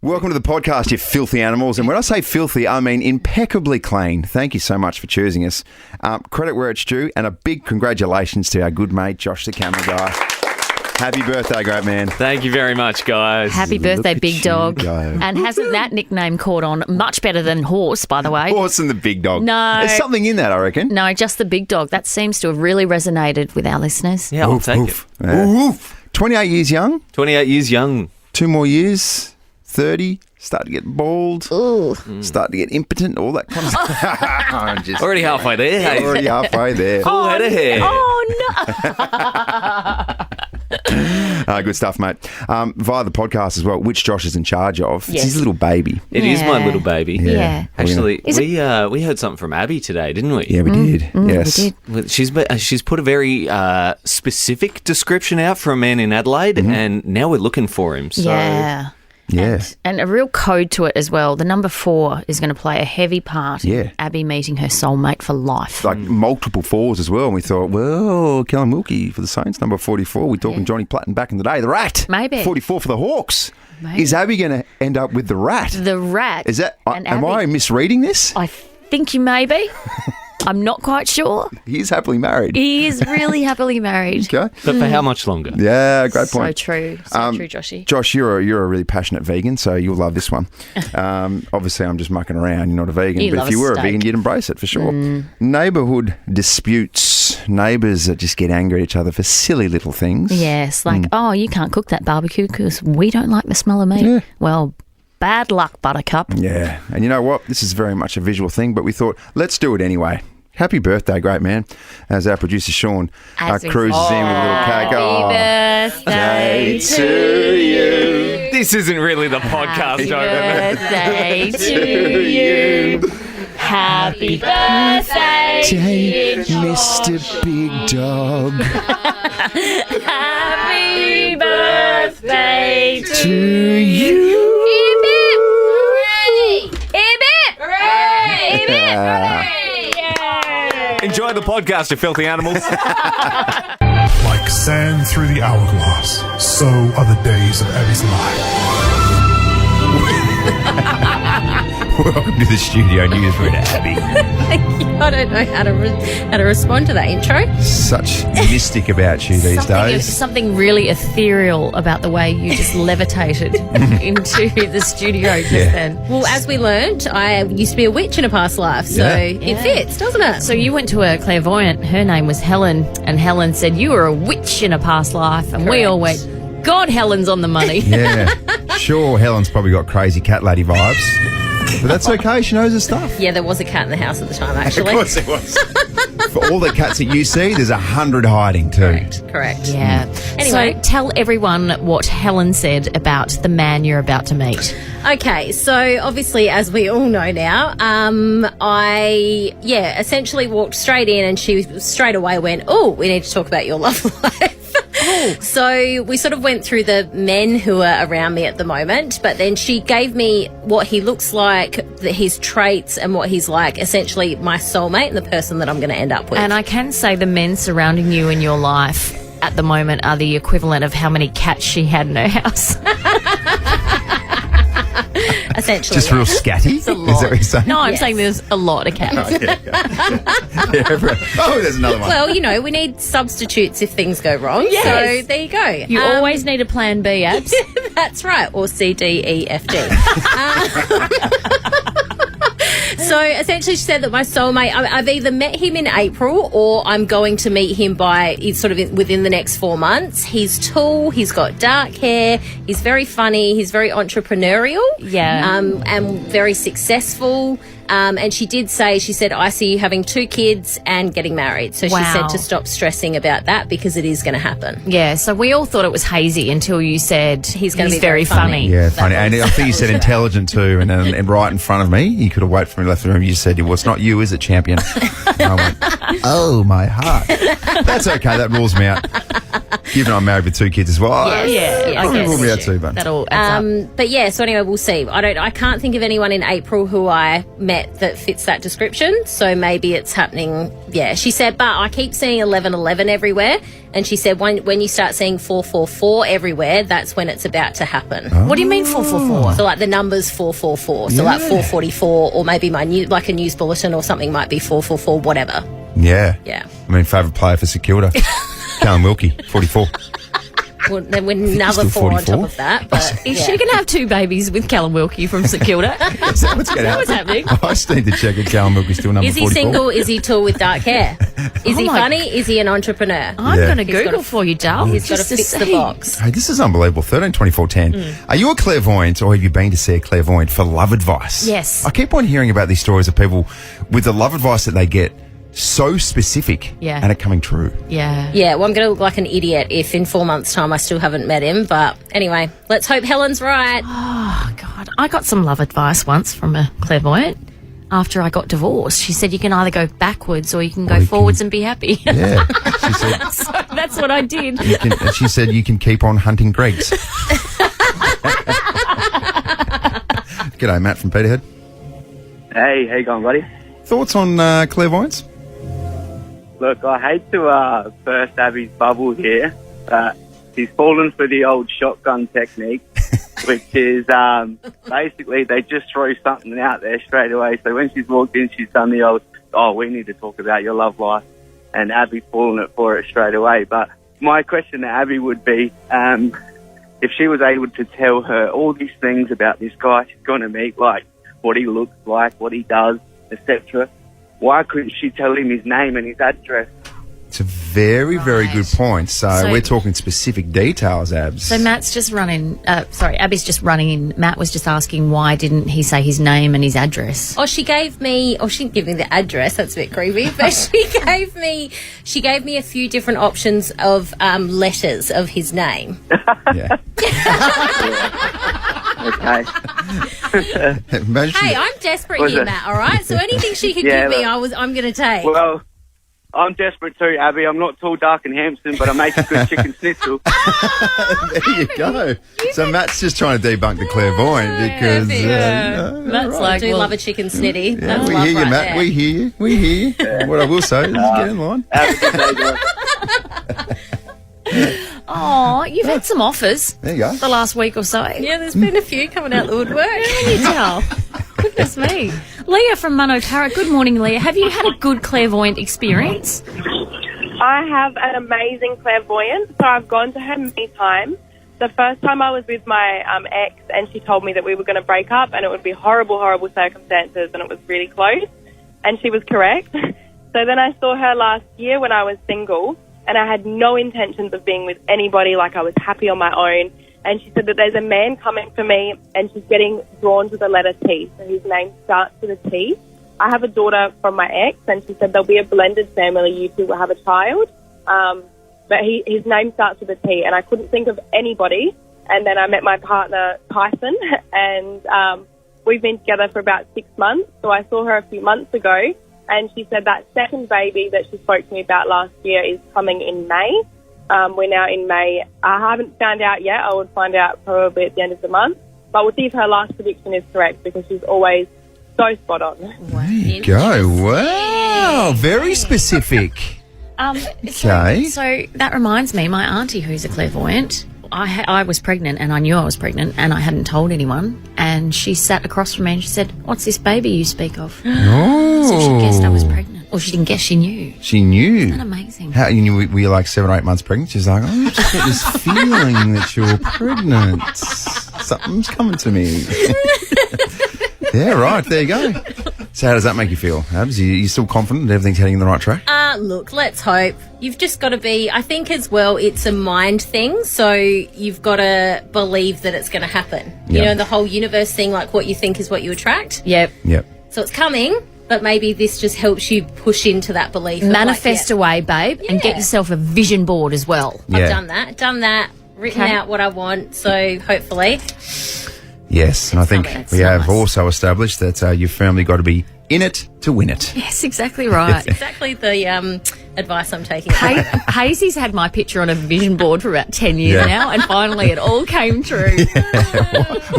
Welcome to the podcast, you filthy animals. And when I say filthy, I mean impeccably clean. Thank you so much for choosing us. Credit where it's due, and a big congratulations to our good mate, Josh the camera guy. Happy birthday, great man. Thank you very much, guys. Happy birthday, Big Dog. And hasn't that nickname caught on much better than Horse, by the way? Horse and the Big Dog. No. There's something in that, I reckon. No, just the Big Dog. That seems to have really resonated with our listeners. Yeah, I'll take it. Yeah. Oof. 28 years young. 28 years young. 2 more years. 30. Start to get bald. Ooh. Start to get impotent. All that kind of stuff. Already halfway there, hey? Already halfway there. Full head of hair. Oh, no. Good stuff, mate. Via the podcast as well, which Josh is in charge of. Yes. It's his little baby. It is my little baby. Yeah. Actually, we heard something from Abbey today, didn't we? Yeah, we did. Yes. We did. She's put a very specific description out for a man in Adelaide, and now we're looking for him. So. Yeah. Yeah. And a real code to it as well. The number 4 is going to play a heavy part in Abbey meeting her soulmate for life. Like multiple 4s as well. And we thought, well, Callum Wilkie for the Saints, number 44. We're talking Johnny Platten back in the day. The Rat. Maybe. 44 for the Hawks. Maybe. Is Abbey going to end up with the Rat? The Rat. Is that? And am Abbey, I misreading this? I think you may be. I'm not quite sure. He is happily married. He is really happily married. Okay. But for how much longer? Yeah, great point. So true. So true, Joshy. Josh, you're a really passionate vegan, so you'll love this one. Obviously, I'm just mucking around. You're not a vegan. But if you were a vegan, you'd embrace it for sure. Neighbourhood disputes. Neighbours that just get angry at each other for silly little things. Yes, like, oh, you can't cook that barbecue because we don't like the smell of meat. Yeah. Well, bad luck, Buttercup. Yeah. And you know what? This is very much a visual thing, but we thought, let's do it anyway. Happy birthday, great man. As our producer, Sean, cruises in with a little cake. Happy birthday to you. This isn't really the podcast, Happy birthday to you. Happy birthday, Day, Mr. Big Dog. Happy birthday To you. Enjoy the podcast, you filthy animals. Like sand through the hourglass, so are the days of Abbey's life. Welcome to the studio newsroom, Abbey. I don't know how to respond to that intro. Such mystic about you these days. Something really ethereal about the way you just levitated into the studio just then. Well, as we learned, I used to be a witch in a past life, so it fits, doesn't it? So you went to a clairvoyant. Her name was Helen, and Helen said you were a witch in a past life, and we all went, God, Helen's on the money. Yeah. Sure, Helen's probably got crazy cat lady vibes. But that's okay, she knows her stuff. Yeah, there was a cat in the house at the time, actually. Of course there was. For all the cats that you see, there's 100 hiding too. Correct. Yeah. Anyway. So tell everyone what Helen said about the man you're about to meet. Okay, so obviously, as we all know now, I essentially walked straight in, and she straight away went, "Oh, we need to talk about your love life." So we sort of went through the men who are around me at the moment, but then she gave me what he looks like, his traits, and what he's like, essentially my soulmate and the person that I'm going to end up with. And I can say the men surrounding you in your life at the moment are the equivalent of how many cats she had in her house. Essentially. Just real scatty? It's a lot. Is that what you're saying? No, I'm saying there's a lot of cats. There's another one. Well, we need substitutes if things go wrong. Yes. So there you go. You always need a plan B, Abs. That's right. Or C, D, E, F, G. So essentially she said that my soulmate, I've either met him in April or I'm going to meet him within the next 4 months. He's tall, he's got dark hair, he's very funny, he's very entrepreneurial. Yeah. And very successful. And she said, I see you having 2 kids and getting married. So she said to stop stressing about that because it is going to happen. Yeah, so we all thought it was hazy until you said he's gonna be very funny. Yeah, funny. And I think you said intelligent too, and right in front of me, you could have waited for me, left the room, you said, well, it's not you, is it, champion? And I went, oh, my heart. That's okay, that rules me out. Given I'm married with 2 kids as well. Yeah, I guess. We'll be out too, but That all adds up. But yeah, so anyway, we'll see. I can't think of anyone in April who I met that fits that description. So maybe it's happening. Yeah, she said, but I keep seeing 1111 everywhere. And she said, when you start seeing 444 everywhere, that's when it's about to happen. What do you mean 444? So like the number's 444. So like 444, or maybe my like a news bulletin or something might be 444, whatever. yeah. Yeah. I mean, favourite player for St Kilda, Callum Wilkie, 44. Well, then with another Still 4 on 44? top of that. But Is she going to have 2 babies with Callum Wilkie from St Kilda? Is that what's going to What's happening? I just need to check if Callum Wilkie's still number Is he 44. single? Is he tall with dark hair? Is he my- funny? Is he an entrepreneur? I'm Yeah. going to He's gotta- Google for you, Dal. He's got to just fix the see. box. Hey, this is unbelievable. 13, 24, 10. Are you a clairvoyant or have you been to see a clairvoyant for love advice? Yes. I keep on hearing about these stories of people with the love advice that they get so specific and it coming true. Yeah. Yeah, well, I'm going to look like an idiot if in 4 months' time I still haven't met him. But anyway, let's hope Helen's right. Oh, God. I got some love advice once from a clairvoyant after I got divorced. She said you can either go backwards or you can go you forwards and be happy. Yeah. She said, So that's what I did. she said you can keep on hunting Gregs. G'day, Matt from Peterhead. Hey, how you going, buddy? Thoughts on clairvoyance? Look, I hate to burst Abbey's bubble here, but he's fallen for the old shotgun technique, which is basically they just throw something out there straight away. So when she's walked in, she's done the old, oh, we need to talk about your love life, and Abbey's fallen for it straight away. But my question to Abbey would be, if she was able to tell her all these things about this guy she's going to meet, like what he looks like, what he does, etc., why couldn't she tell him his name and his address? It's a very, very good point. So we're talking specific details, Abs. So Matt's just running, Abby's just running in. Matt was just asking why didn't he say his name and his address? Oh, she didn't give me the address. That's a bit creepy. But she gave me a few different options of letters of his name. Yeah. Okay. Imagine Hey, I'm desperate Was here, it? Matt. All right. So anything she could Yeah, give me, look. I'm going to take. Well, I'm desperate too, Abbey. I'm not tall, dark and handsome, but I make a good chicken schnitzel. there you go. So Matt's just trying to debunk the clairvoyant because Matt's I like, do well, love a chicken snitty. yeah, That's we love hear you, right Matt. there. We hear you. We hear you. What I will say is get in line. Have a good day, guys. oh, you've had some offers There you go. the last week or so. Yeah, there's been a few coming out the woodwork. Can you tell? Goodness me. Leah from Manotara. Good morning, Leah. Have you had a good clairvoyant experience? I have an amazing clairvoyant, so I've gone to her many times. The first time I was with my ex, and she told me that we were going to break up and it would be horrible, horrible circumstances, and it was really close, and she was correct. So then I saw her last year when I was single, and I had no intentions of being with anybody, like I was happy on my own, and she said that there's a man coming for me, and she's getting drawn to the letter T, so his name starts with a T. I have a daughter from my ex, and she said there'll be a blended family. You two will have a child. But his name starts with a T, and I couldn't think of anybody. And then I met my partner, Tyson, and we've been together for about 6 months. So I saw her a few months ago, and she said that second baby that she spoke to me about last year is coming in May. We're now in May. I haven't found out yet. I would find out probably at the end of the month. But we'll see if her last prediction is correct, because she's always so spot on. There you go. Wow. Very specific. Okay. So that reminds me, my auntie, who's a clairvoyant, I was pregnant and I knew I was pregnant and I hadn't told anyone. And she sat across from me and she said, "What's this baby you speak of?" Oh. So she guessed I was pregnant. Or she didn't guess, she knew. She knew. Isn't that amazing? How you knew? Were you like 7 or 8 months pregnant? She's like, I just get this feeling that you're pregnant. Something's coming to me. Yeah, right. There you go. So how does that make you feel, Abs? You still confident that everything's heading in the right track? Look, let's hope. You've just got to be, I think as well, it's a mind thing. So you've got to believe that it's going to happen. You Yep. know, the whole universe thing, like what you think is what you attract. Yep. Yep. So it's coming, but maybe this just helps you push into that belief. of Manifest like, away, babe, and get yourself a vision board as well. I've Yeah. done that, written Okay. out what I want. So hopefully. Yes, and I think That's we have nice. also established that you've firmly got to be in it to win it. Yes, exactly right. Exactly the advice I'm taking. Hayes's had my picture on a vision board for about 10 years now, and finally it all came true.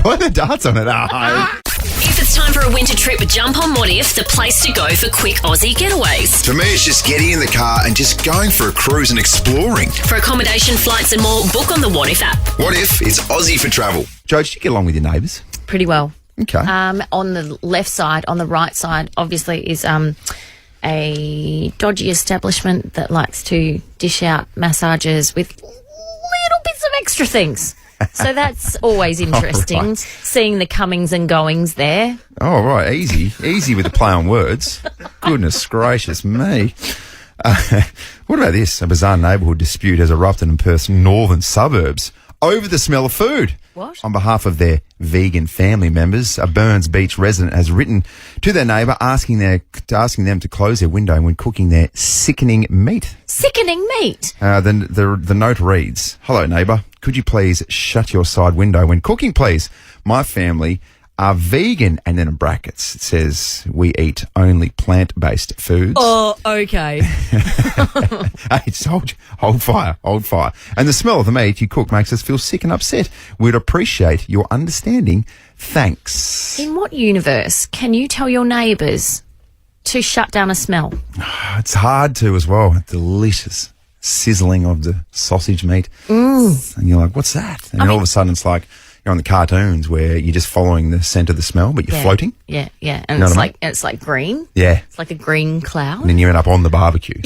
Why are the darts on it? Oh. If it's time for a winter trip, jump on What If, the place to go for quick Aussie getaways. For me, it's just getting in the car and just going for a cruise and exploring. For accommodation, flights and more, book on the What If app. What if it's Aussie for travel? Joe, did you get along with your neighbours? Pretty well. Okay. On the left side, on the right side, obviously, is a dodgy establishment that likes to dish out massages with little bits of extra things. So that's always interesting, right. seeing the comings and goings there. Oh, right. Easy with the play on words. Goodness gracious me. What about this? A bizarre neighbourhood dispute has erupted in Perth's northern suburbs over the smell of food. What? On behalf of their vegan family members, a Burns Beach resident has written to their neighbour asking them to close their window when cooking their sickening meat. Sickening meat. The note reads, "Hello, neighbour. Could you please shut your side window when cooking, please? My family are vegan." And then in brackets, it says, "We eat only plant-based foods." Oh, okay. Hey, just hold fire. And the smell of the meat you cook makes us feel sick and upset. We'd appreciate your understanding. Thanks. In what universe can you tell your neighbours to shut down a smell? It's hard to as well. Delicious sizzling of the sausage meat. And you're like, what's that? And then all of a sudden it's like you're on the cartoons where you're just following the scent of the smell, but you're floating. Yeah. And You know it's what I mean? it's like green. Yeah. It's like a green cloud. And then you end up on the barbecue.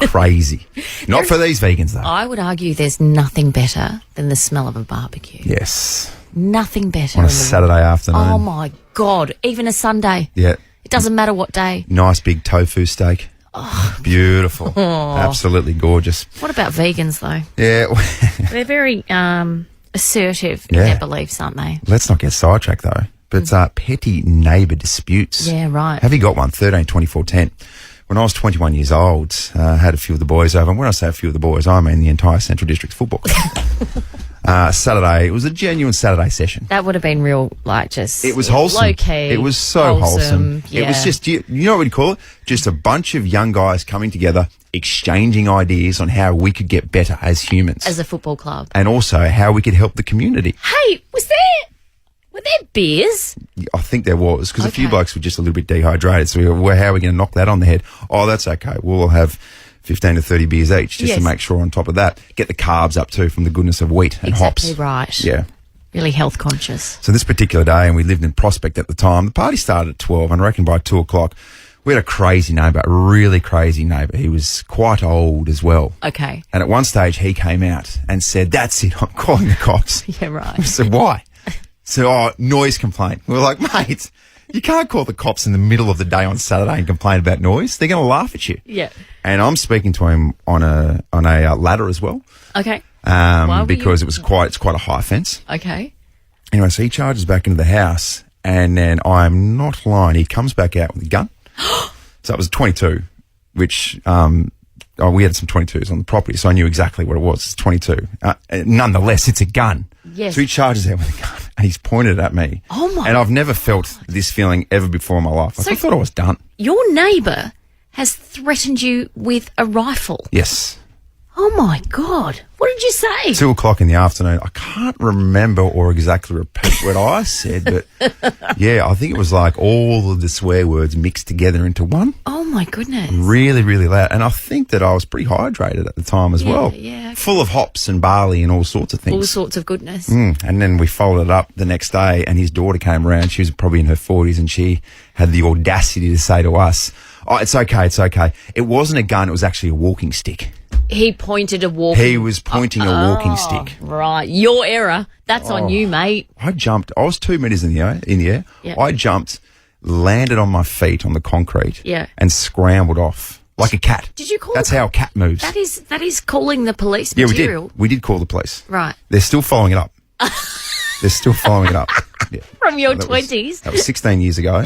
Crazy. Not for these vegans, though. I would argue there's nothing better than the smell of a barbecue. Yes. Nothing better. On a in the Saturday afternoon. Oh, my God. Even a Sunday. Yeah. It doesn't matter what day. Nice big tofu steak. Beautiful. Absolutely gorgeous. What about vegans, though? Yeah. They're very assertive in Yeah. their beliefs, aren't they? Let's not get sidetracked, though. But petty neighbour disputes. Yeah, right. Have you got one? 13, 24, 10. When I was 21 years old, I had a few of the boys over. And when I say a few of the boys, I mean the entire Central District Football Club. Saturday, it was a genuine Saturday session. That would have been real, like, just... It was wholesome. Low-key. It was so wholesome. Yeah. It was just, you know what we'd call it? Just a bunch of young guys coming together, exchanging ideas on how we could get better as humans. As a football club. And also how we could help the community. Hey, were there beers? I think there was, because a few Okay. blokes were just a little bit dehydrated. So we were, well, how are we going to knock that on the head? Oh, that's okay. We'll have 15 to 30 beers each just to make sure on top of that. Get the carbs up too from the goodness of wheat and hops. Exactly right. Yeah. Really health conscious. So this particular day, and we lived in Prospect at the time, the party started at 12, and I reckon by 2 o'clock, we had a crazy neighbour, a really crazy neighbour. He was quite old as well. Okay. And at one stage, he came out and said, "That's it, I'm calling the cops." Yeah, right. I said, "Why?" So, noise complaint. We were like, "Mate, you can't call the cops in the middle of the day on Saturday and complain about noise. They're going to laugh at you." Yeah. And I'm speaking to him on a ladder as well, Okay. Why were because you- it's quite a high fence. Okay. Anyway, so he charges back into the house, and then I'm not lying, he comes back out with a gun. So it was a 22, which we had some 22s on the property, so I knew exactly what it was. It's 22. Nonetheless, it's a gun. Yes. So he charges out with a gun, and he's pointed at me. Oh, my And I've never felt this feeling ever before in my life. Like, So- I thought I was done. Your neighbour has threatened you with a rifle. Yes. Oh, my God. What did you say? 2 o'clock in the afternoon. I can't remember or exactly repeat what I said, but yeah, I think it was like all of the swear words mixed together into one. Oh, my goodness. Really, really loud. And I think that I was pretty hydrated at the time as well. yeah. Full of hops and barley and all sorts of things. All sorts of goodness. And then we followed it up the next day, and his daughter came around. She was probably in her 40s, and she had the audacity to say to us, "Oh, it's okay, it's okay. It wasn't a gun, it was actually a walking stick." He pointed a walking... He was pointing a walking stick. Right. Your error. That's on you, mate. I jumped. I was 2 meters in the air. Yeah. I jumped, landed on my feet on the concrete, Yeah. and scrambled off like a cat. Did you call That's the- how a cat moves. That is calling the police Yeah, material. we did call the police. Right. They're still following it up. They're still following it up. Yeah. From your That was- 20s. That was 16 years ago.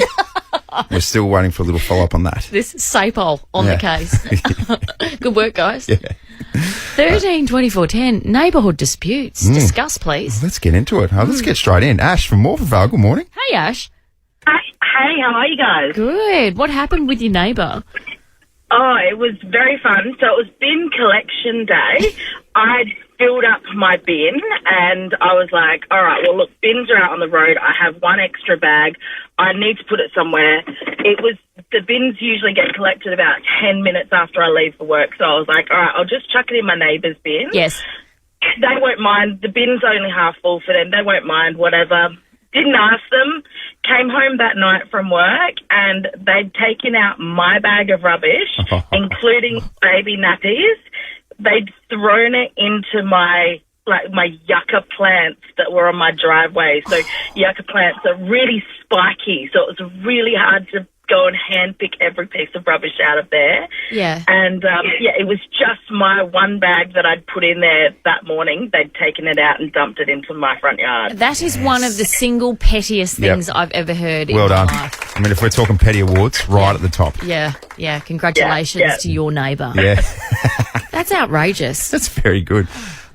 We're still waiting for a little follow up on that. This SAPOL on Yeah. the case. Good work, guys. Yeah. 13 24 10. Neighbourhood disputes. Discuss, please. Let's get into it. Let's get straight in. Ash from Morphettvale, good morning. Hey, Ash. Hey, how are you guys? Good. What happened with your neighbour? Oh, it was very fun. So it was bin collection day. I'd filled up my bin and I was like, all right, well, look, bins are out on the road. I have one extra bag. I need to put it somewhere. The bins usually get collected about 10 minutes after I leave for work. So I was like, all right, I'll just chuck it in my neighbour's bin. Yes. They won't mind. The bin's only half full for them. They won't mind, whatever. Didn't ask them. Came home that night from work and they'd taken out my bag of rubbish, including baby nappies. They'd thrown it into my yucca plants that were on my driveway. So yucca plants are really spiky, so it was really hard to go and handpick every piece of rubbish out of there. Yeah. And, it was just my one bag that I'd put in there that morning. They'd taken it out and dumped it into my front yard. That is one of the single pettiest things I've ever heard in my life. I mean, if we're talking petty awards, right at the top. Yeah. Congratulations to your neighbour. Yeah. That's outrageous. That's very good.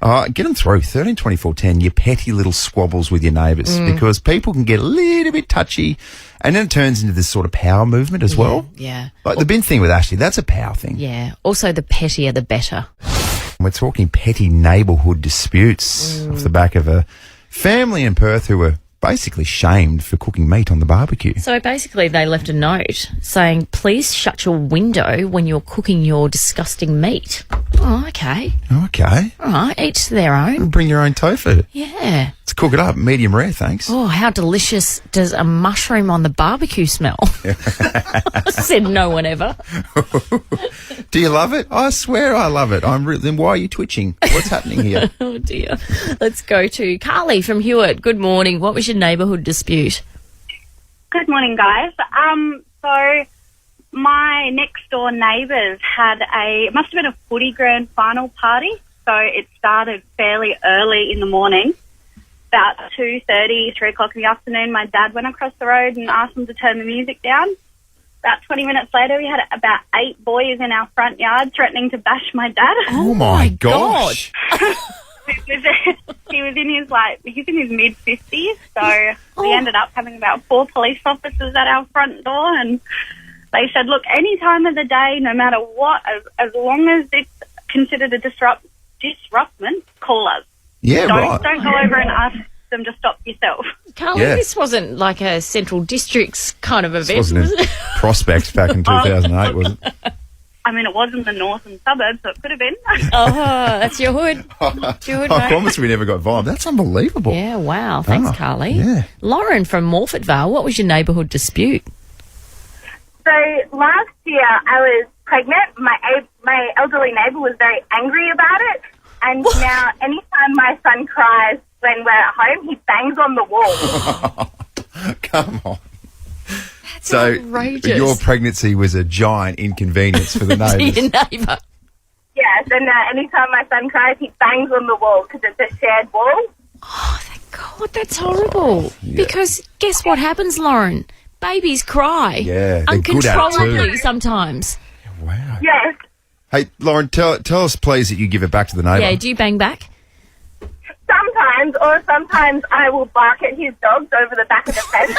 Get them through. 13 24 10, your petty little squabbles with your neighbours, because people can get a little bit touchy and then it turns into this sort of power movement as well. Yeah. Like the bin thing with Ashley, that's a power thing. Yeah. Also, the pettier, the better. We're talking petty neighbourhood disputes off the back of a family in Perth who were basically shamed for cooking meat on the barbecue. So basically they left a note saying, please shut your window when you're cooking your disgusting meat. Oh, okay. Okay. All right, each to their own. Bring your own tofu. Yeah. Let's cook it up. Medium rare, thanks. Oh, how delicious does a mushroom on the barbecue smell? Said no one ever. Do you love it? I swear I love it. Then why are you twitching? What's happening here? Oh, dear. Let's go to Carly from Hewitt. Good morning. What was your neighbourhood dispute? Good morning, guys. So my next door neighbours had it must have been a footy grand final party. So it started fairly early in the morning. About 2:30, 3 o'clock in the afternoon, my dad went across the road and asked them to turn the music down. About 20 minutes later, we had about 8 boys in our front yard threatening to bash my dad. Oh my gosh. He was in his mid-50s, so we ended up having about 4 police officers at our front door, and they said, look, any time of the day, no matter what, as long as it's considered a disruption, call us. Yeah, Don't go over and ask them to stop yourself. Carly, this wasn't like a Central Districts kind of event, this wasn't was it? Prospects back in 2008, was it? I mean, it was in the northern suburbs, so it could have been. Oh, that's your hood. That's your hood, I mate. promise we never got violent. That's unbelievable. Yeah, wow. Thanks, Carly. Yeah. Lauren from Morphettvale, what was your neighbourhood dispute? So last year I was pregnant. My elderly neighbour was very angry about it. And now anytime my son cries when we're at home, he bangs on the wall. Come on. That's outrageous. Your pregnancy was a giant inconvenience for the To neighbours. your neighbour. Yes, and anytime my son cries, he bangs on the wall because it's a shared wall. Oh, thank God, that's horrible. Yeah. Because guess what happens, Lauren? Babies cry. Yeah, they're good at it uncontrollably too. sometimes. Wow. Yes. Hey, Lauren, tell us, please, that you give it back to the neighbour. Yeah, do you bang back? Sometimes, or sometimes I will bark at his dogs over the back of the fence.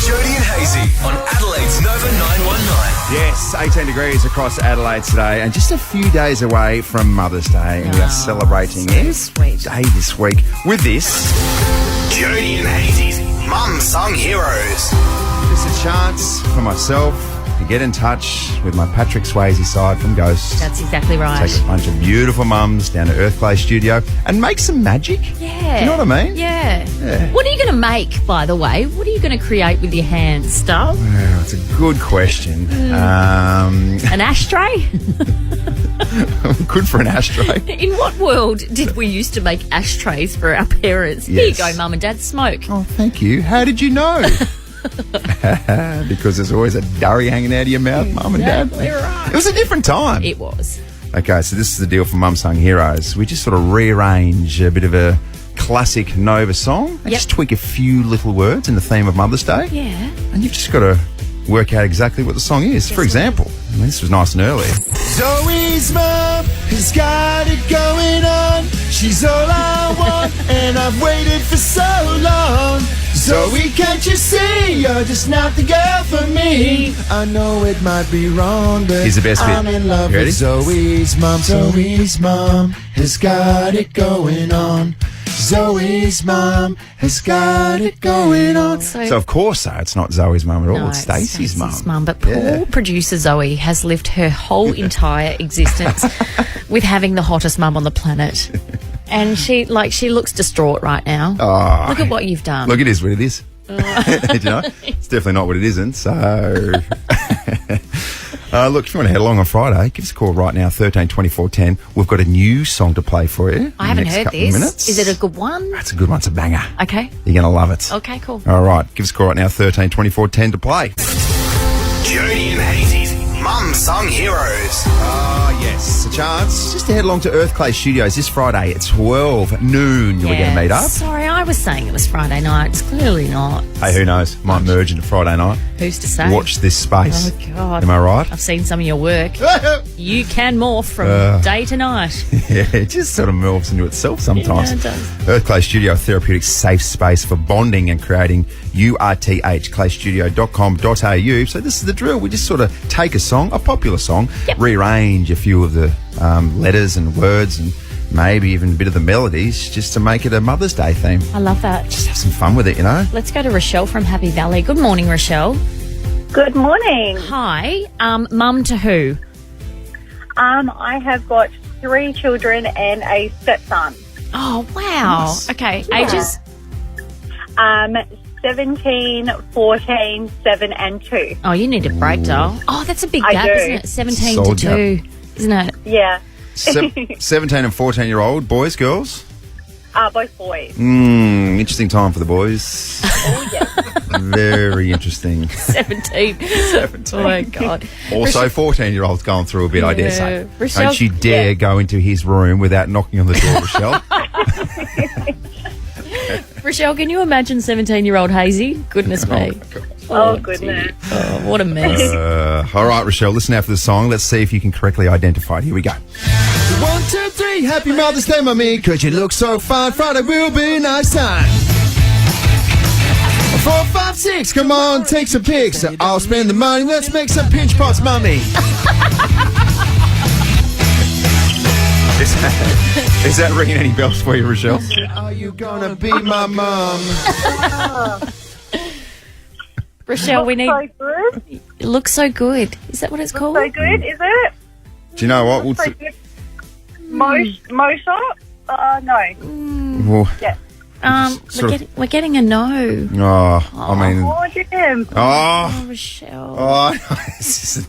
Jodie and Hayesy on Adelaide's Nova 919. Yes, 18 degrees across Adelaide today, and just a few days away from Mother's Day, and we are celebrating every day this week with this. Jodie and Hazeys Mum Sung Heroes. It's a chance for myself to get in touch with my Patrick Swayze side from Ghosts. That's exactly right. Take a bunch of beautiful mums down to Earth Play Studio and make some magic. Yeah. Do you know what I mean? Yeah. What are you going to make, by the way? What are you going to create with your hands, Stuff? Well, it's a good question. An ashtray? Good for an ashtray. In what world did we used to make ashtrays for our parents? Yes. Here you go, Mum and Dad, smoke. Oh, thank you. How did you know? Because there's always a durry hanging out of your mouth, Mum and Dad. Exactly right. It was a different time. It was. Okay, so this is the deal for Mum Sung Heroes. We just sort of rearrange a bit of a classic Nova song and just tweak a few little words in the theme of Mother's Day. Yeah. And you've just got to work out exactly what the song is. For example, mean, this was nice and early. Zoe's mum has got it going on. She's all I want, and I've waited for so long. Zoe, can't you see you're just not the girl for me? I know it might be wrong, but here's the best bit. I'm in love with Zoe's mum. Zoe's mum has got it going on. Zoe's mum has got it going on. So of course, it's not Zoe's mum at all. No, it's Stacey's mum. But poor producer Zoe has lived her whole entire existence with having the hottest mum on the planet. And she looks distraught right now. Oh, look at what you've done. Look, it is what it is. Do you know? It's definitely not what it isn't. So, look, if you want to head along on Friday, give us a call right now, 13 24 10. We've got a new song to play for you. I haven't heard this. Minutes. Is it a good one? That's a good one. It's a banger. Okay. You're going to love it. Okay, cool. All right. Give us a call right now, 13 24 10 to play. Jodie and Hayesy, Mum Sung Heroes. Yes. A chance just to head along to Earthclay Studios this Friday at 12 noon. We're going to meet up. Sorry, I was saying it was Friday night. It's clearly not. Hey, who knows? Might merge into Friday night. Who's to say? Watch this space. Oh, God. Am I right? I've seen some of your work. You can morph from day to night. Yeah, it just sort of morphs into itself sometimes. Yeah, it does. Earthclay Studio, a therapeutic safe space for bonding and creating. URTHclaystudio.com.au. So this is the drill. We just sort of take a song, a popular song, rearrange a few of the letters and words and maybe even a bit of the melodies just to make it a Mother's Day theme. I love that. Just have some fun with it, you know. Let's go to Rochelle from Happy Valley. Good morning, Rochelle. Good morning. Hi. Mum to who? I have got 3 children and a stepson. Oh, wow. Nice. Okay. Yeah. Ages? 17, 14, 7 and 2. Oh, you need a break, doll. Oh, that's a big I gap, do. isn't it? 17 Solid to 2, isn't it? Yeah. 17 and 14-year-old boys, girls? Both boys. Interesting time for the boys. Oh, yeah. Very interesting. 17. Oh, my God. Also, 14-year-old's going through a bit, I dare say. Rochelle- Don't you dare go into his room without knocking on the door, Rochelle. Rochelle, can you imagine 17-year-old Hayesy? Goodness me. Oh, goodness. Oh, what a mess. All right, Rochelle, listen out for the song. Let's see if you can correctly identify it. Here we go. 1, 2, 3, happy Mother's Day, Mummy, 'cause you look so fine. Friday will be a nice time. 4, 5, 6, come on, take some pics. I'll spend the money, let's make some pinch pots, Mummy. Is that ringing any bells for you, Rochelle? Are you gonna be my mum? Rochelle, we need... So good. It looks so good. Is that what it's called? So good, is it? Do you know what? We'll So good. Mo shop? No. Well, Yeah. We're getting a no. oh, I mean... Oh, damn. Oh, Rochelle. oh, this is...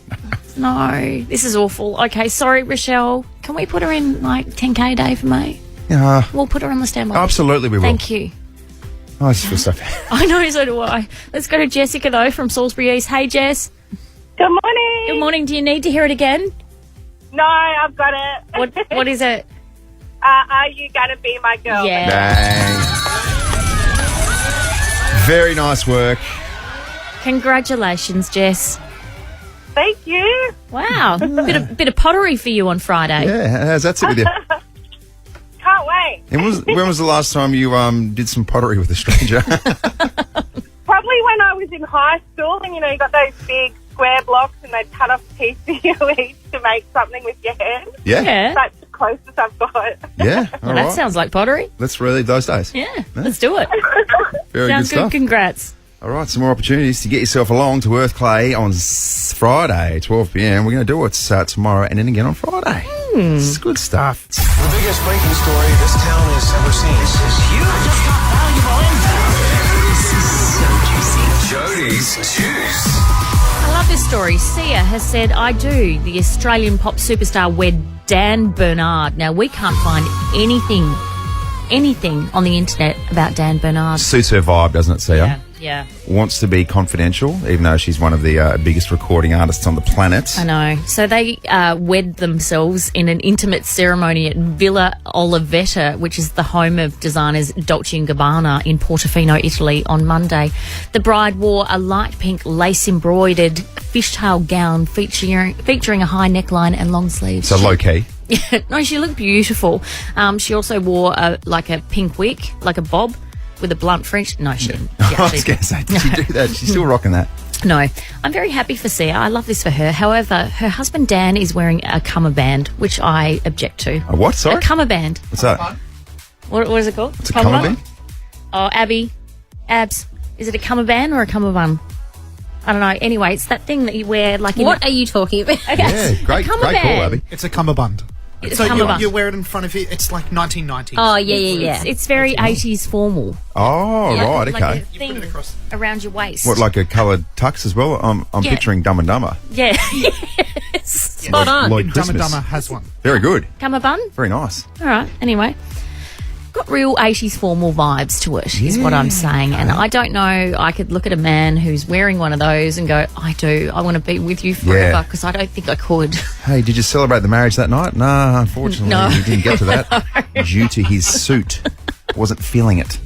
No, this is awful. Okay, sorry, Rochelle. Can we put her in like 10K a day for me? Yeah. We'll put her on the standby. Absolutely, we will. Thank you. Oh, I just feel so bad. I know, so do I. Let's go to Jessica, though, from Salisbury East. Hey, Jess. Good morning. Good morning. Do you need to hear it again? No, I've got it. What is it? Are you going to be my girl? Yeah. Bang. Very nice work. Congratulations, Jess. Thank you. Wow. bit of pottery for you on Friday. Yeah, how's that sit with you? Can't wait. And when was the last time you did some pottery with a stranger? Probably when I was in high school and, you know, you got those big square blocks and they'd cut off a piece for you each to make something with your hand. Yeah. That's the closest I've got. Yeah, Well, all that right. sounds like pottery. Let's relive those days. Yeah, let's do it. Very Sounds good stuff. Congrats. All right, some more opportunities to get yourself along to Earthclay on Friday, 12 p.m. We're going to do it tomorrow and then again on Friday. It's good stuff. The biggest breaking story this town has ever seen. This is huge. Just got valuable info. This is so juicy. Jodie's Juice. I love this story. Sia has said, I do. The Australian pop superstar wed Dan Bernard. Now, we can't find anything on the internet about Dan Bernard. Suits her vibe, doesn't it, Sia? Yeah. Yeah. wants to be confidential, even though she's one of the biggest recording artists on the planet. I know. So they wed themselves in an intimate ceremony at Villa Olivetta, which is the home of designers Dolce & Gabbana in Portofino, Italy, on Monday. The bride wore a light pink lace-embroidered fishtail gown featuring a high neckline and long sleeves. So low-key. No, she looked beautiful. She also wore a pink wig, like a bob, with a blunt fringe. No, she didn't. I was going to say, did she do that? She's still rocking that. No, I'm very happy for Sia. I love this for her. However, her husband Dan is wearing a cummerband, which I object to. A what? Sorry? A cummerband. What's that? What is it called? It's a cummerband? Oh, Abs. Is it a cummerband or a cummerbund? I don't know. Anyway, it's that thing that you wear like... What are you talking about? Okay. Yeah, great call, Abby. It's a cummerbund. It's so a cummerbund. you wear it in front of you. It's like 1990s. Oh, yeah. It's very 80s formal. Oh, right, okay. Like a thing around your waist. What, like a coloured tux as well? I'm picturing Dumb and Dumber. Yeah. Yes. Spot on. Lloyd Dumb and Christmas. Dumber has one. Very good. Cummerbund? Very nice. All right. Anyway. Got real 80s formal vibes to it, is what I'm saying. And I don't know, I could look at a man who's wearing one of those and go, I want to be with you forever, because I don't think I could. Hey, did you celebrate the marriage that night? No, unfortunately, No. he didn't get to that due to his suit. Wasn't feeling it.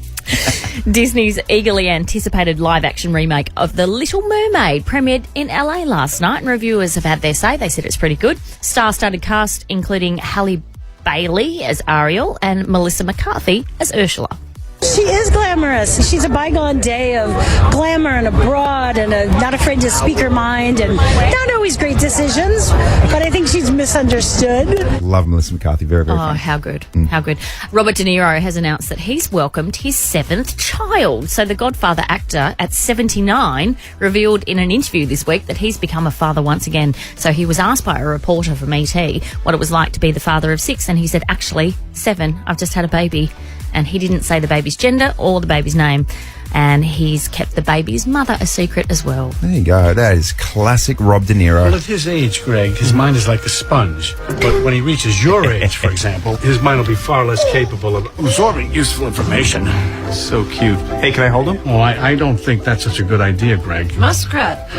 Disney's eagerly anticipated live-action remake of The Little Mermaid premiered in LA last night, and reviewers have had their say. They said it's pretty good. Star-studded cast including Halle Bailey as Ariel and Melissa McCarthy as Ursula. She is glamorous. She's a bygone day of glamour and abroad and not afraid to speak her mind and not always great decisions, but I think she's misunderstood. Love Melissa McCarthy. Very, very funny. How good. How good. Robert De Niro has announced that he's welcomed his 7th child. So the Godfather actor at 79 revealed in an interview this week that he's become a father once again. So he was asked by a reporter from ET what it was like to be the father of 6, and he said, actually, 7. I've just had a baby. And he didn't say the baby's gender or the baby's name. And he's kept the baby's mother a secret as well. There you go. That is classic Rob De Niro. Well, at his age, Greg, his mind is like a sponge. But when he reaches your age, for example, his mind will be far less capable of absorbing useful information. So cute. Hey, can I hold him? Oh, I don't think that's such a good idea, Greg. Muskrat.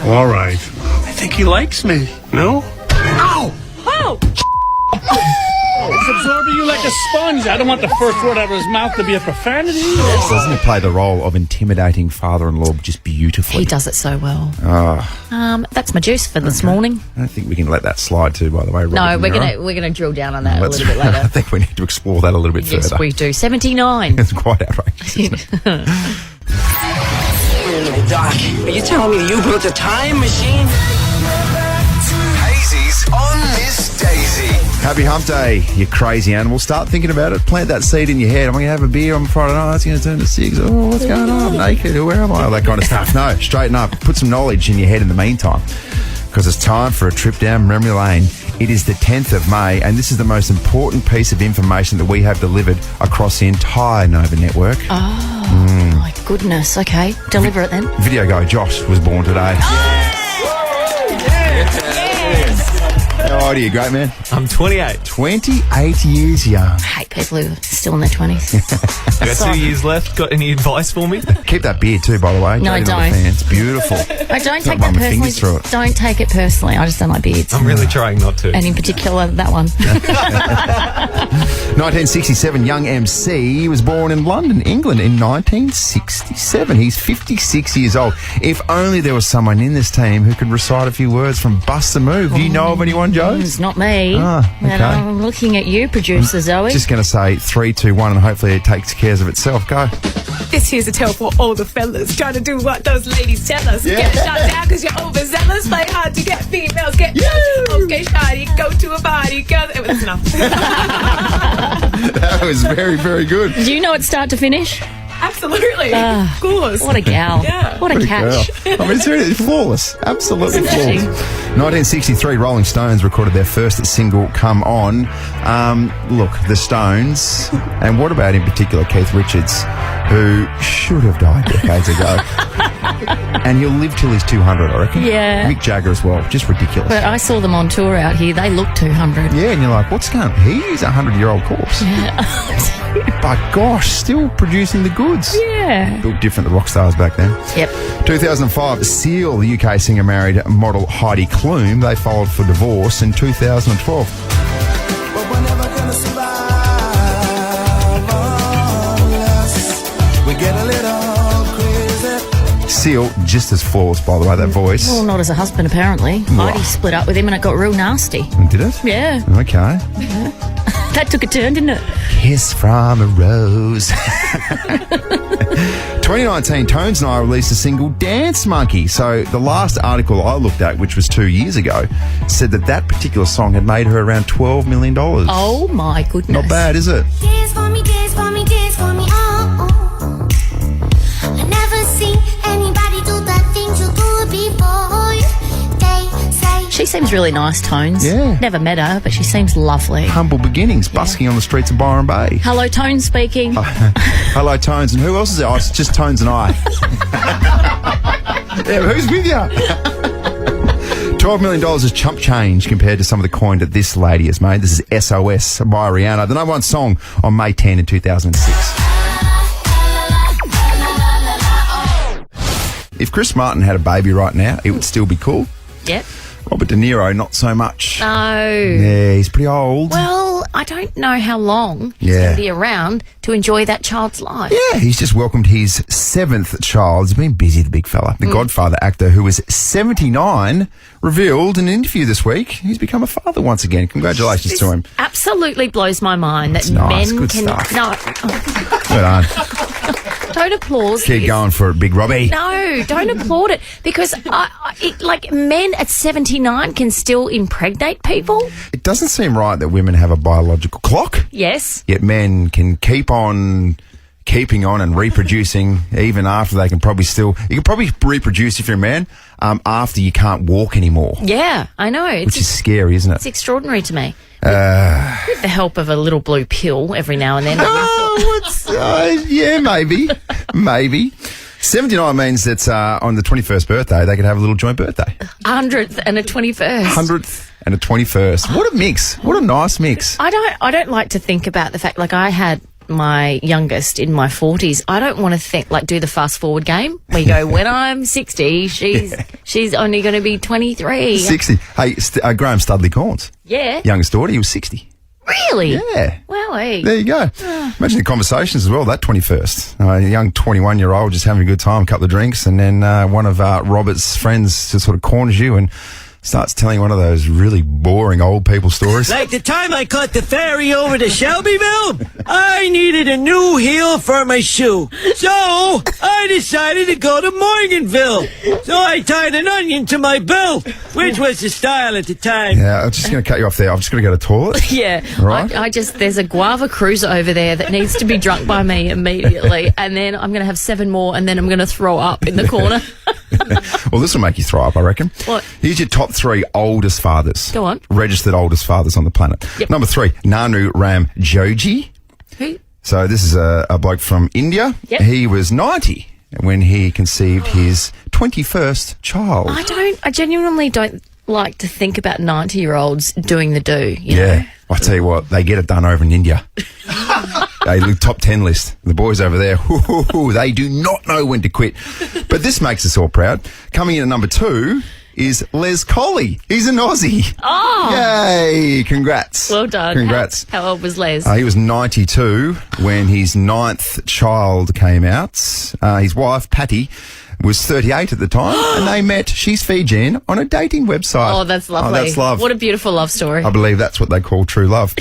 All right. I think he likes me. No? Ow! Oh! He's absorbing you like a sponge. I don't want the first word out of his mouth to be a profanity. Doesn't he play the role of intimidating father-in-law just beautifully? He does it so well. Oh. That's my juice for this morning. I don't think we can let that slide too, by the way, Robert No, De Niro. we're gonna drill down on that a little bit later. I think we need to explore that a little bit Yes, further. we do. 79. It's quite outrageous, isn't it? Wait a minute, Doc. Are you telling me you built a time machine? Hazy's on Miss Daisy. Happy hump day, you crazy animal. Start thinking about it. Plant that seed in your head. I'm going to have a beer on Friday night. It's going to turn to 6. Oh, what's going on? I'm naked. Where am I? All that kind of stuff. No, straighten up. Put some knowledge in your head in the meantime, because it's time for a trip down memory lane. It is the 10th of May, and this is the most important piece of information that we have delivered across the entire Nova network. Oh, my goodness. Okay, deliver it then. Video guy Josh was born today. How old are you, great man? I'm 28. 28 years young. I hate people who are still in their 20s. I got 2 years left. Got any advice for me? Keep that beard too, by the way. No, I Jodie, not a don't. fan. It's beautiful. I don't take Run that my fingers through personally. it. Don't take it personally. I just don't like beards. I'm really trying not to. And in particular, that one. 1967, young MC was born in London, England in 1967. He's 56 years old. If only there was someone in this team who could recite a few words from Bust the Move. Do you know of anyone, Joe? It's not me. Ah, okay. And I'm looking at you, producer Zoe. Just going to say 3, 2, 1, and hopefully it takes care of itself. Go. This here's a tale for all the fellas trying to do what those ladies tell us. Yeah. Get shot down because you're overzealous. Play hard to get females. Get okay, shoddy. Go to a party. Girl. That's enough. That was very, very good. Do you know it start to finish? Absolutely. Of course. What a gal. Yeah. What a catch. Girl. I mean, it's really flawless. Absolutely flawless. 1963, Rolling Stones recorded their first single, Come On. Look, the Stones, and what about in particular Keith Richards, who should have died decades ago. And he'll live till he's 200, I reckon. Yeah. Mick Jagger as well. Just ridiculous. But I saw them on tour out here. They look 200. Yeah, and you're like, what's going on? He's a 100-year-old corpse. Yeah. But gosh, still producing the goods. Yeah. Built different, the rock stars back then. Yep. 2005, Seal, the UK singer, married model Heidi Klum. They filed for divorce in 2012. Seal, just as flawless, by the way, that voice. Well, not as a husband, apparently. Heidi split up with him and it got real nasty. Did it? Yeah. Okay. That took a turn, didn't it? Kiss from a rose. 2019, Tones and I released a single, Dance Monkey. So the last article I looked at, which was 2 years ago, said that particular song had made her around $12 million. Oh, my goodness. Not bad, is it? Dance for me, dance for me, dance for me, oh, oh. I never seen anybody do the things you do before. They say... She seems really nice, Tones. Yeah. Never met her, but she seems lovely. Humble beginnings, busking on the streets of Byron Bay. Hello, Tones speaking. Hello, Tones. And who else is there? Oh, it's just Tones and I. Yeah, who's with you? $12 million is chump change compared to some of the coin that this lady has made. This is SOS by Rihanna, the number one song on May 10 in 2006. If Chris Martin had a baby right now, it would still be cool. Yep. Robert De Niro, not so much. No. Yeah, he's pretty old. Well, I don't know how long he's going to be around to enjoy that child's life. Yeah, he's just welcomed his 7th child. He's been busy, the big fella. The Godfather actor, who was 79, revealed in an interview this week he's become a father once again. Congratulations to him. Absolutely blows my mind that nice. men Good can... stuff. No. Good on. Don't applaud. Keep going for it, Big Robbie. No, don't applaud it because men at 79 can still impregnate people. It doesn't seem right that women have a biological clock. Yes. Yet men can keep on keeping on and reproducing even after they can probably still... You can probably reproduce if you're a man after you can't walk anymore. Yeah, I know. Which is scary, isn't it? It's extraordinary to me. With the help of a little blue pill every now and then. Yeah, maybe. Maybe. 79 means that on the 21st birthday, they could have a little joint birthday. 100th and a 21st. 100th and a 21st. What a mix. What a nice mix. I don't like to think about the fact, like I had my youngest in my 40s. I don't want to think, like, do the fast forward game where you go, when I'm 60, she's only going to be 23. 60. Hey, Graham Studley Corns. Yeah. Youngest daughter, he was 60. Really? Yeah. Well, hey. There you go. Imagine the conversations as well, that 21st. A young 21-year-old just having a good time, a couple of drinks, and then one of Robert's friends just sort of corners you and starts telling one of those really boring old people stories. Like the time I caught the ferry over to Shelbyville, I needed a new heel for my shoe. So I decided to go to Morganville. So I tied an onion to my belt, which was the style at the time. Yeah, I'm just going to cut you off there. I'm just going to go to the toilet. Yeah. Right. There's a guava cruiser over there that needs to be drunk by me immediately. And then I'm going to have 7 more and then I'm going to throw up in the corner. Well, this will make you throw up, I reckon. What? Here's your top 3 oldest fathers. Go on. Registered oldest fathers on the planet. Yep. Number 3, Nanu Ram Jodie. Who? So this is a bloke from India. Yep. He was 90 when he conceived his 21st child. I genuinely don't like to think about 90-year-olds doing the do. You know? I tell you what, they get it done over in India. They look top 10 list. The boys over there, they do not know when to quit. But this makes us all proud. Coming in at number 2 is Les Colley. He's an Aussie. Oh! Yay! Congrats. Well done. Congrats. How old was Les? He was 92 when his 9th child came out. His wife, Patty, was 38 at the time, and they met, she's Fijian, on a dating website. Oh, that's lovely. Oh, that's love. What a beautiful love story. I believe that's what they call true love.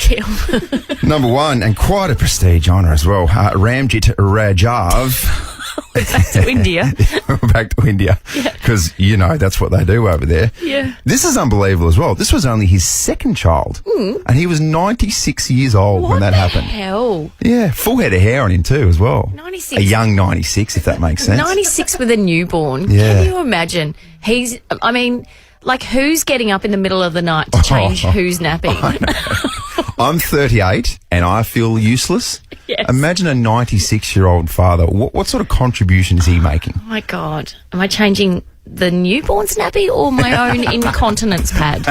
Number 1, and quite a prestige honour as well, Ramjit Rajav. Back to India. Back to India. Because, that's what they do over there. Yeah. This is unbelievable as well. This was only his 2nd child. And he was 96 years old when that happened. Hell. Yeah, full head of hair on him too as well. 96. A young 96, if that makes sense. 96 with a newborn. Yeah. Can you imagine? Who's getting up in the middle of the night to change whose nappy? I'm 38 and I feel useless. Yes. Imagine a 96-year-old father. What sort of contribution is he making? Oh, my God. Am I changing the newborn's nappy or my own incontinence pad?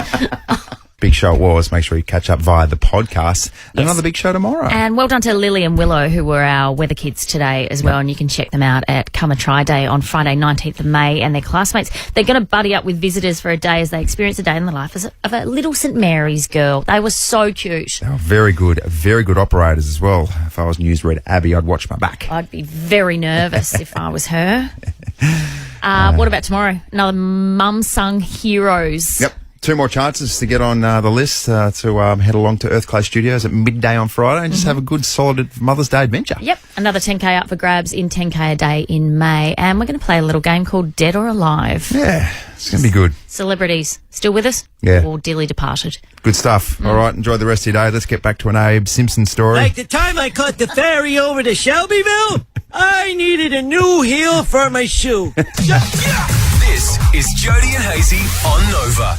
Big show it was. Make sure you catch up via the podcast. Yes. Another big show tomorrow. And well done to Lily and Willow, who were our weather kids today as well. And you can check them out at Come a Try Day on Friday, 19th of May. And their classmates, they're going to buddy up with visitors for a day as they experience a day in the life of a little St Mary's girl. They were so cute. They were very good operators as well. If I was newsreader Abbey, I'd watch my back. I'd be very nervous if I was her. What about tomorrow? Another mum-sung heroes. Yep. 2 more chances to get on the list to head along to Earth Clay Studios at midday on Friday and just have a good, solid Mother's Day adventure. Yep. Another 10K up for grabs in 10K a day in May. And we're going to play a little game called Dead or Alive. Yeah, it's going to be good. Celebrities still with us? Yeah. Or dearly departed? Good stuff. All right, enjoy the rest of your day. Let's get back to an Abe Simpson story. Like the time I caught the ferry over to Shelbyville, I needed a new heel for my shoe. This is Jodie and Hayesy on Nova.